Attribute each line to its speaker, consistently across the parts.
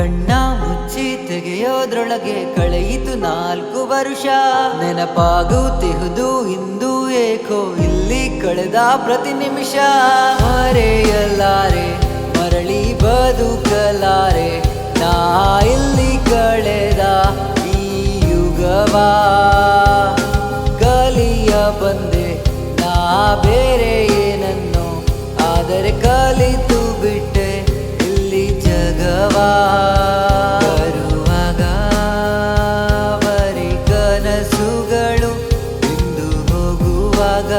Speaker 1: ಕಣ್ಣ ಮುಚ್ಚಿ ತೆಗೆಯೋದ್ರೊಳಗೆ ಕಳೆಯಿತು 4 ವರುಷ. ನೆನಪಾಗುತ್ತಿಹುದು ಇಂದು ಏಕೋ ಇಲ್ಲಿ ಕಳೆದ ಪ್ರತಿ ನಿಮಿಷ. ಮರೆಯಲಾರೆ ಮರಳಿ ಬದುಕಲಾರೆ ನಾ ಇಲ್ಲಿ ಕಳೆದ ಈ ಯುಗವಾ. ಕಲಿಯ ಬಂದೆ ನಾ ಬೇರೆ ಏನನ್ನು, ಆದರೆ ಕಲಿತು ಬಿಟ್ಟೆ ಇಲ್ಲಿ ಜಗವಾ. ಬರುವಾಗ ಬರೀ ಕನಸುಗಳು, ಇಂದು ಹೋಗುವಾಗ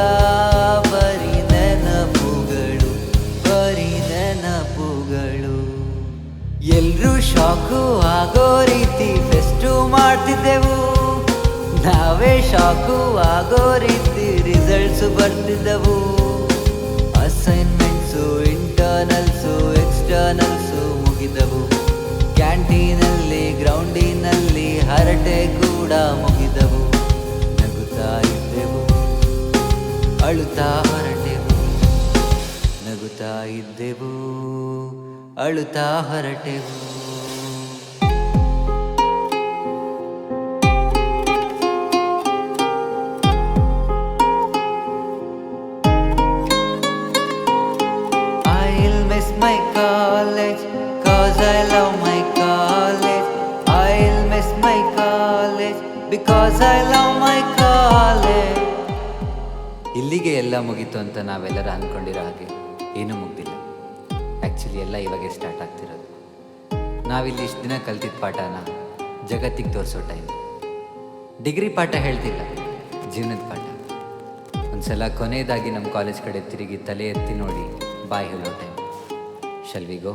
Speaker 1: ಬರೀ ನೆನಪುಗಳು, ಬರೀ ನೆನಪುಗಳು. ಎಲ್ರೂ ಶಾಕು ಆಗೋ ರೀತಿ ಫೆಸ್ಟು ಮಾಡ್ತಿದ್ದೆವು, ನಾವೇ ಶಾಕು ಆಗೋ ರೀತಿ ರಿಸಲ್ಟ್ಸು ಬರ್ತಿದ್ದವು. Assignments, internals, ಎಕ್ಸ್ಟರ್ನಲ್ಸು ಮುಗಿದವು. ಕ್ಯಾಂಟೀನಲ್ಲಿ, ಗ್ರೌಂಡಿನಲ್ಲಿ ಹರಟೆ ಕೂಡ ಮುಗಿದವು. ನಗುತ್ತಾ ಇದ್ದೆವು, ಅಳುತ್ತಾ ಹೊರಟೆವು. ನಗುತ್ತಾ ಇದ್ದೆವು, ಅಳುತ್ತಾ ಹೊರಟೆವು. Miss my college, cause I love my college. I'll miss my college, because I love my college. ಇಲ್ಲಿಗೆ ಎಲ್ಲ ಮುಗೀತು ಅಂತ ನಾವೆಲ್ಲರೂ ಅಂದ್ಕೊಂಡಿರೋ ಹಾಗೆ ಏನೂ ಮುಗ್ದಿಲ್ಲ. ಆ್ಯಕ್ಚುಲಿ ಎಲ್ಲ ಇವಾಗೆ ಸ್ಟಾರ್ಟ್ ಆಗ್ತಿರೋದು. ನಾವಿಲ್ಲಿ ಇಷ್ಟು ದಿನ ಕಲ್ತಿದ್ದ ಪಾಠನ ಜಗತ್ತಿಗೆ ತೋರಿಸೋ ಟೈಮ್. ಡಿಗ್ರಿ ಪಾಠ ಹೇಳ್ತಿಲ್ಲ, ಜೀವನದ ಪಾಠ. ಒಂದ್ಸಲ ಕೊನೆಯದಾಗಿ ನಮ್ಮ ಕಾಲೇಜ್ ಕಡೆ ತಿರುಗಿ ತಲೆ ಎತ್ತಿ ನೋಡಿ ಬಾಯ್ ಹೇಳೋ ಟೈಮ್. Shall we go?